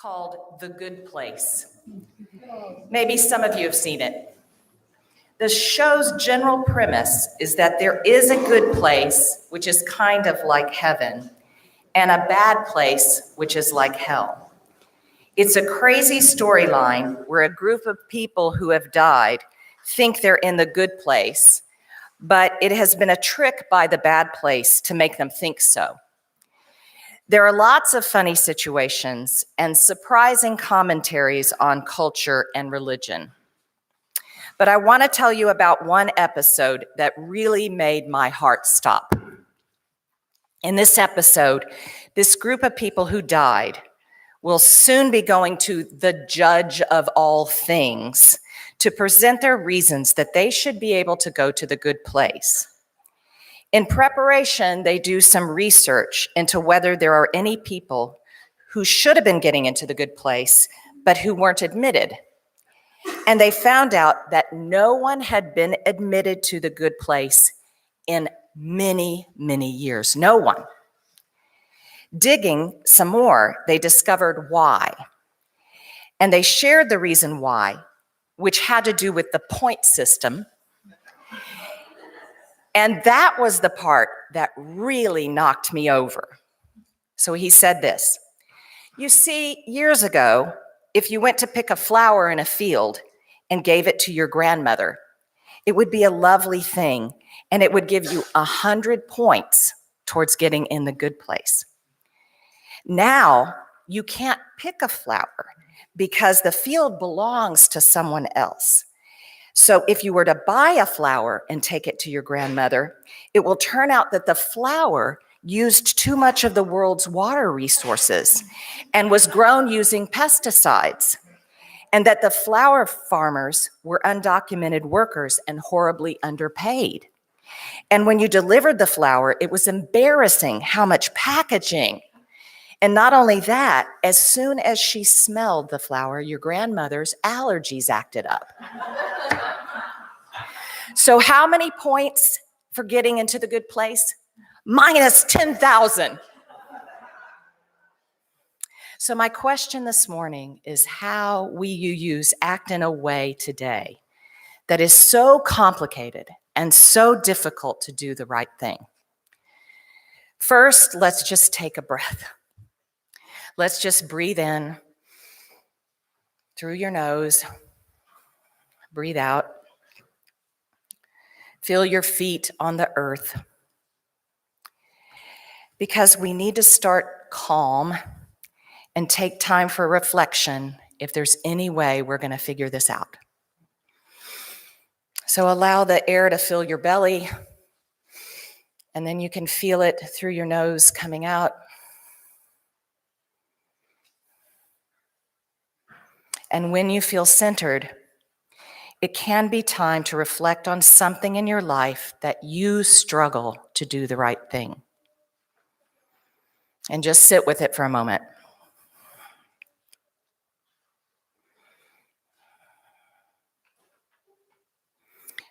called The Good Place. Maybe some of you have seen it. The show's general premise is that there is a good place, which is kind of like heaven, and a bad place, which is like hell. It's a crazy storyline where a group of people who have died think they're in the good place, but it has been a trick by the bad place to make them think so. There are lots of funny situations and surprising commentaries on culture and religion. But I want to tell you about one episode that really made my heart stop. In this episode, this group of people who died will soon be going to the judge of all things to present their reasons that they should be able to go to the good place. In preparation, they do some research into whether there are any people who should have been getting into the good place, but who weren't admitted. And they found out that no one had been admitted to the good place in many, many years. No one. Digging some more, they discovered why. And they shared the reason why, which had to do with the point system. And that was the part that really knocked me over. So he said this: you see, years ago, if you went to pick a flower in a field and gave it to your grandmother, it would be a lovely thing, and it would give you 100 points towards getting in the good place. Now, you can't pick a flower because the field belongs to someone else. So if you were to buy a flower and take it to your grandmother, it will turn out that the flower used too much of the world's water resources and was grown using pesticides, and that the flower farmers were undocumented workers and horribly underpaid. And when you delivered the flower, it was embarrassing how much packaging. And not only that, as soon as she smelled the flower, your grandmother's allergies acted up. So how many points for getting into the good place? Minus 10,000. So my question this morning is, how will you use act in a way today that is so complicated and so difficult to do the right thing? First, let's just take a breath. Let's just breathe in through your nose, breathe out. Feel your feet on the earth. Because we need to start calm and take time for reflection if there's any way we're going to figure this out. So allow the air to fill your belly, and then you can feel it through your nose coming out. And when you feel centered, it can be time to reflect on something in your life that you struggle to do the right thing. And just sit with it for a moment.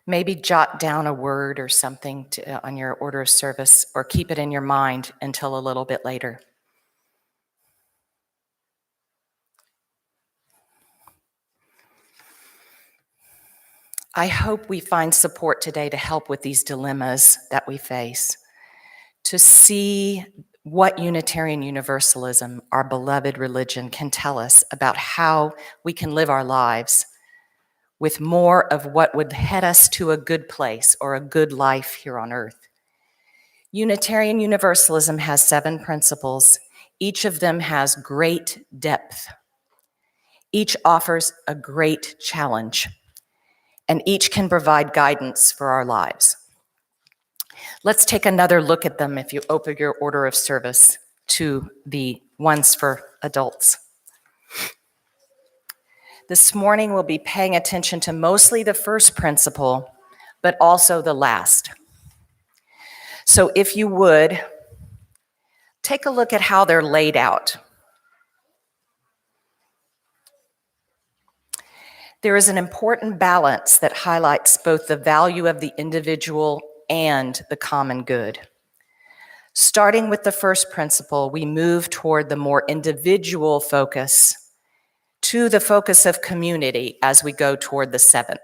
Maybe jot down a word or something on your order of service, or keep it in your mind until a little bit later. I hope we find support today to help with these dilemmas that we face, to see what Unitarian Universalism, our beloved religion, can tell us about how we can live our lives with more of what would head us to a good place or a good life here on earth. Unitarian Universalism has 7 principles. Each of them has great depth. Each offers a great challenge, and each can provide guidance for our lives. Let's take another look at them if you open your order of service to the ones for adults. This morning we'll be paying attention to mostly the first principle, but also the last. So if you would, take a look at how they're laid out. There is an important balance that highlights both the value of the individual and the common good. Starting with the first principle, we move toward the more individual focus to the focus of community as we go toward the seventh.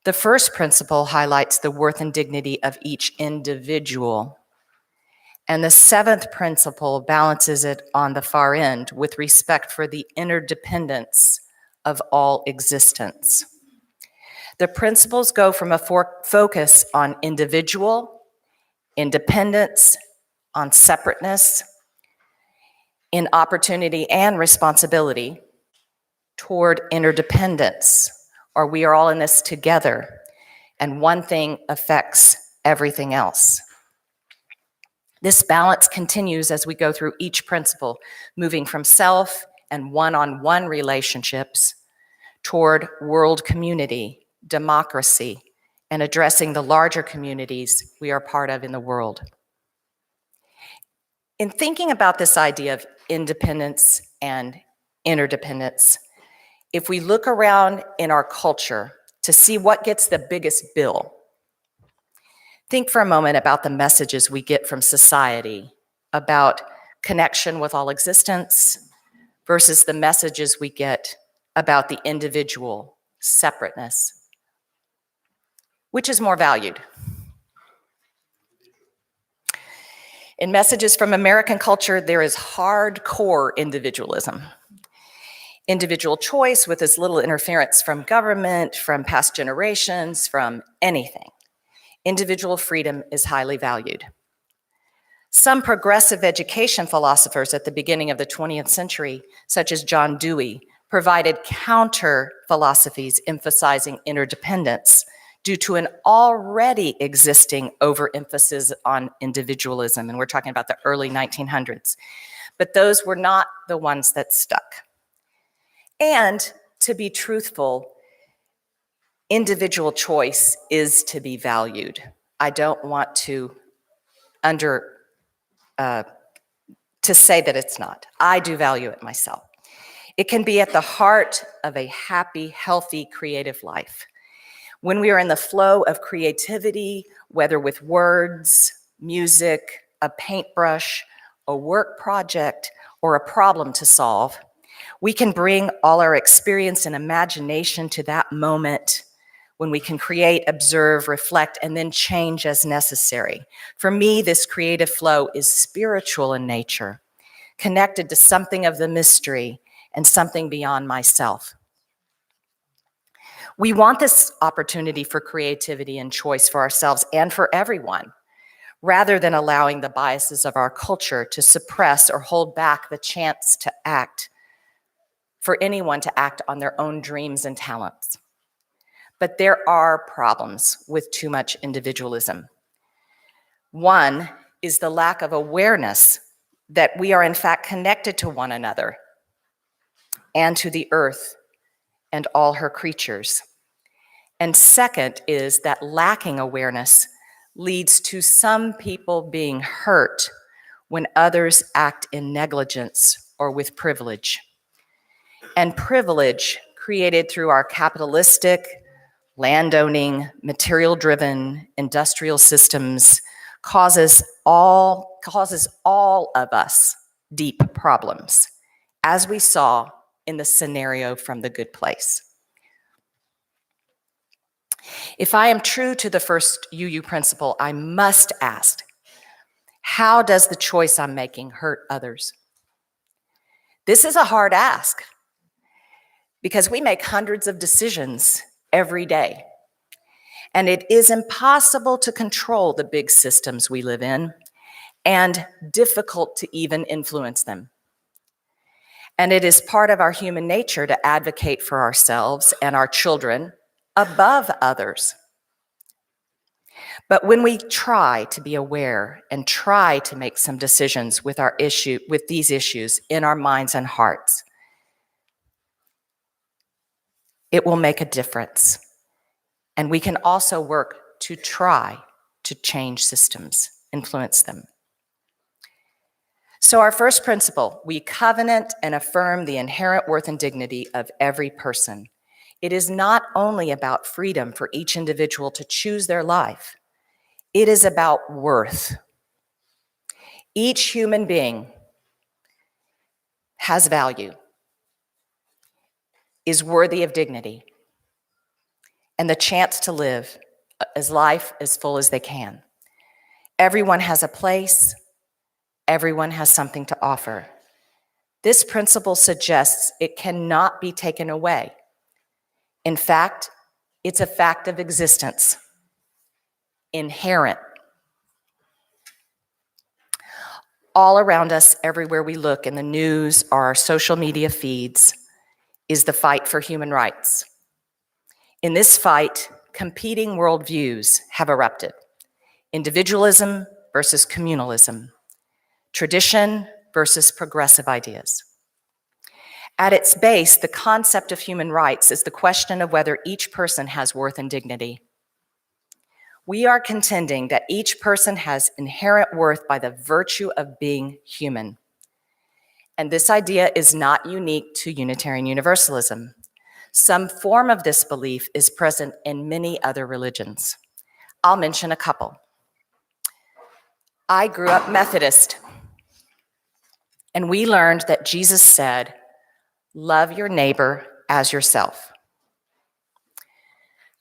The first principle highlights the worth and dignity of each individual. And the seventh principle balances it on the far end with respect for the interdependence of all existence. The principles go from a focus on individual, independence, on separateness, in opportunity and responsibility, toward interdependence, or we are all in this together, and one thing affects everything else. This balance continues as we go through each principle, moving from self and one-on-one relationships toward world community, democracy, and addressing the larger communities we are part of in the world. In thinking about this idea of independence and interdependence, if we look around in our culture to see what gets the biggest bill, think for a moment about the messages we get from society about connection with all existence versus the messages we get about the individual, separateness. Which is more valued? In messages from American culture, there is hardcore individualism. Individual choice with as little interference from government, from past generations, from anything. Individual freedom is highly valued. Some progressive education philosophers at the beginning of the 20th century, such as John Dewey, provided counter philosophies emphasizing interdependence due to an already existing overemphasis on individualism, and we're talking about the early 1900s. But those were not the ones that stuck. And to be truthful, individual choice is to be valued. I don't want to say that it's not. I do value it myself. It can be at the heart of a happy, healthy, creative life. When we are in the flow of creativity, whether with words, music, a paintbrush, a work project, or a problem to solve, we can bring all our experience and imagination to that moment when we can create, observe, reflect, and then change as necessary. For me, this creative flow is spiritual in nature, connected to something of the mystery and something beyond myself. We want this opportunity for creativity and choice for ourselves and for everyone, rather than allowing the biases of our culture to suppress or hold back the chance to act, for anyone to act on their own dreams and talents. But there are problems with too much individualism. One is the lack of awareness that we are in fact connected to one another and to the earth and all her creatures. And second is that lacking awareness leads to some people being hurt when others act in negligence or with privilege. And privilege created through our capitalistic, landowning, material-driven industrial systems causes all of us deep problems, as we saw in the scenario from The Good Place. If I am true to the first UU principle, I must ask, how does the choice I'm making hurt others? This is a hard ask because we make hundreds of decisions every day. And it is impossible to control the big systems we live in and difficult to even influence them. And it is part of our human nature to advocate for ourselves and our children above others. But when we try to be aware and try to make some decisions with these issues in our minds and hearts, it will make a difference. And we can also work to try to change systems, influence them. So our first principle, we covenant and affirm the inherent worth and dignity of every person. It is not only about freedom for each individual to choose their life. It is about worth. Each human being has value. is worthy of dignity and the chance to live life as full as they can. Everyone has a place. Everyone has something to offer. This principle suggests it cannot be taken away. In fact, it's a fact of existence, inherent. All around us, everywhere we look, in the news or our social media feeds, is the fight for human rights. In this fight, competing worldviews have erupted. Individualism versus communalism. Tradition versus progressive ideas. At its base, the concept of human rights is the question of whether each person has worth and dignity. We are contending that each person has inherent worth by the virtue of being human. And this idea is not unique to Unitarian Universalism. Some form of this belief is present in many other religions. I'll mention a couple. I grew up Methodist, and we learned that Jesus said, "Love your neighbor as yourself."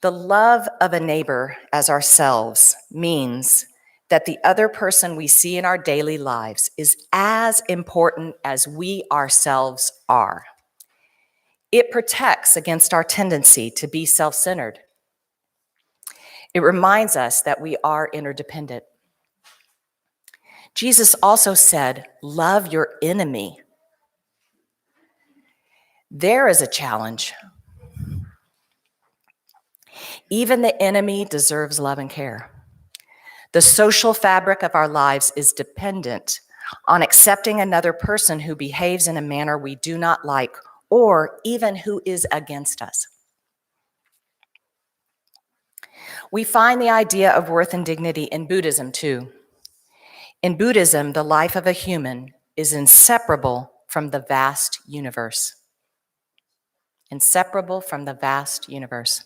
The love of a neighbor as ourselves means that the other person we see in our daily lives is as important as we ourselves are. It protects against our tendency to be self-centered. It reminds us that we are interdependent. Jesus also said, "Love your enemy." There is a challenge. Even the enemy deserves love and care. The social fabric of our lives is dependent on accepting another person who behaves in a manner we do not like, or even who is against us. We find the idea of worth and dignity in Buddhism too. In Buddhism, the life of a human is inseparable from the vast universe. Inseparable from the vast universe.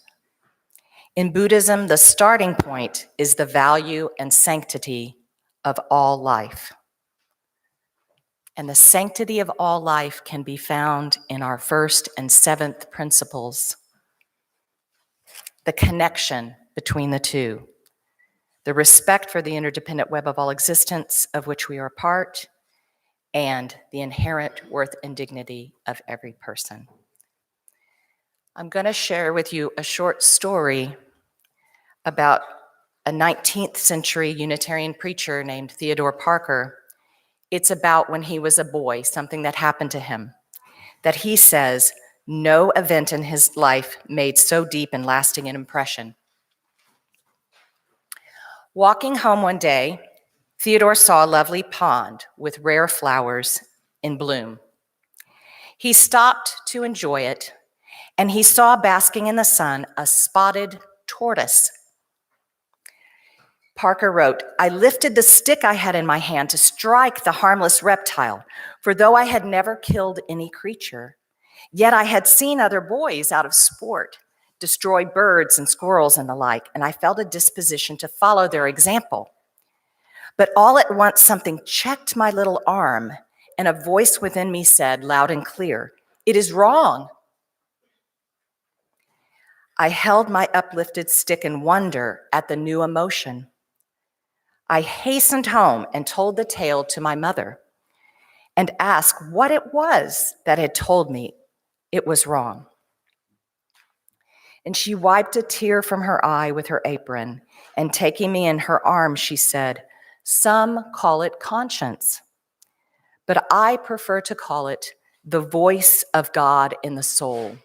In Buddhism, the starting point is the value and sanctity of all life. And the sanctity of all life can be found in our first and seventh principles. The connection between the two. The respect for the interdependent web of all existence of which we are a part, and the inherent worth and dignity of every person. I'm going to share with you a short story about a 19th century Unitarian preacher named Theodore Parker. It's about when he was a boy, something that happened to him, that he says no event in his life made so deep and lasting an impression. Walking home one day, Theodore saw a lovely pond with rare flowers in bloom. He stopped to enjoy it, and he saw basking in the sun a spotted tortoise. Parker wrote, "I lifted the stick I had in my hand to strike the harmless reptile, for though I had never killed any creature, yet I had seen other boys out of sport destroy birds and squirrels and the like, and I felt a disposition to follow their example. But all at once something checked my little arm, and a voice within me said loud and clear, 'It is wrong.' I held my uplifted stick in wonder at the new emotion. I hastened home and told the tale to my mother and asked what it was that had told me it was wrong. And she wiped a tear from her eye with her apron, and taking me in her arms, she said, 'Some call it conscience, but I prefer to call it the voice of God in the soul.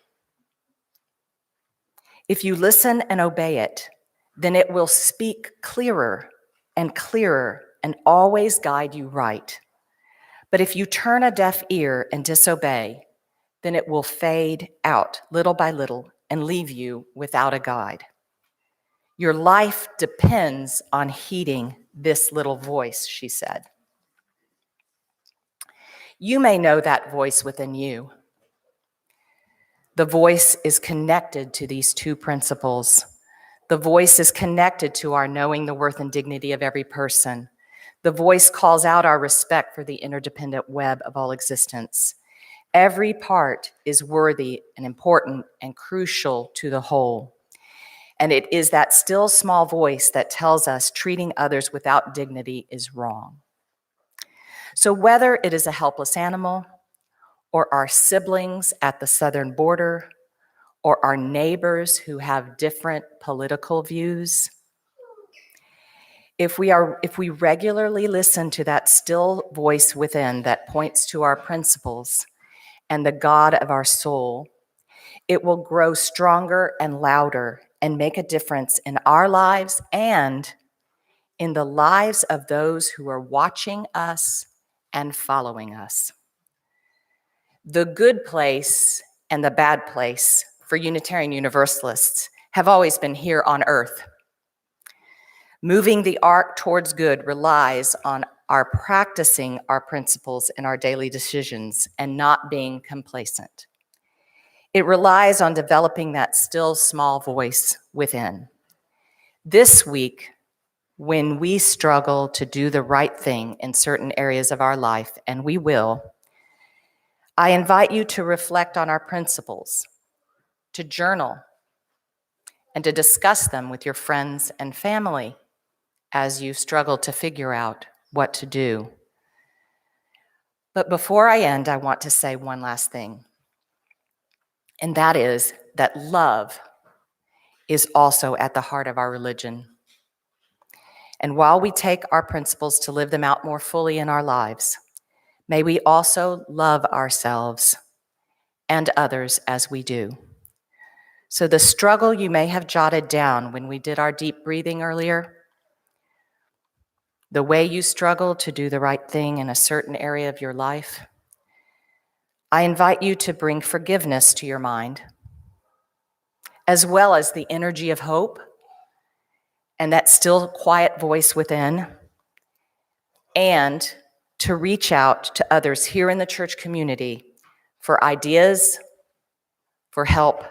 If you listen and obey it, then it will speak clearer and clearer and always guide you right. But if you turn a deaf ear and disobey, then it will fade out little by little and leave you without a guide. Your life depends on heeding this little voice,' she said. You may know that voice within you. The voice is connected to these two principles. The voice is connected to our knowing the worth and dignity of every person. The voice calls out our respect for the interdependent web of all existence. Every part is worthy and important and crucial to the whole. And it is that still small voice that tells us treating others without dignity is wrong. So whether it is a helpless animal, or our siblings at the southern border, or our neighbors who have different political views, if we regularly listen to that still voice within that points to our principles and the God of our soul, it will grow stronger and louder and make a difference in our lives and in the lives of those who are watching us and following us. The good place and the bad place for Unitarian Universalists have always been here on earth. Moving the arc towards good relies on our practicing our principles in our daily decisions and not being complacent. It relies on developing that still small voice within. This week, when we struggle to do the right thing in certain areas of our life, and we will, I invite you to reflect on our principles, to journal, and to discuss them with your friends and family as you struggle to figure out what to do. But before I end, I want to say one last thing, and that is that love is also at the heart of our religion. And while we take our principles to live them out more fully in our lives, may we also love ourselves and others as we do. So the struggle you may have jotted down when we did our deep breathing earlier, the way you struggle to do the right thing in a certain area of your life, I invite you to bring forgiveness to your mind, as well as the energy of hope and that still quiet voice within, and to reach out to others here in the church community for ideas, for help,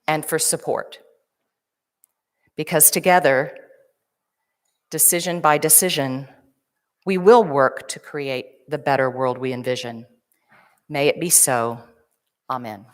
and for support. Because together, decision by decision, we will work to create the better world we envision. May it be so. Amen.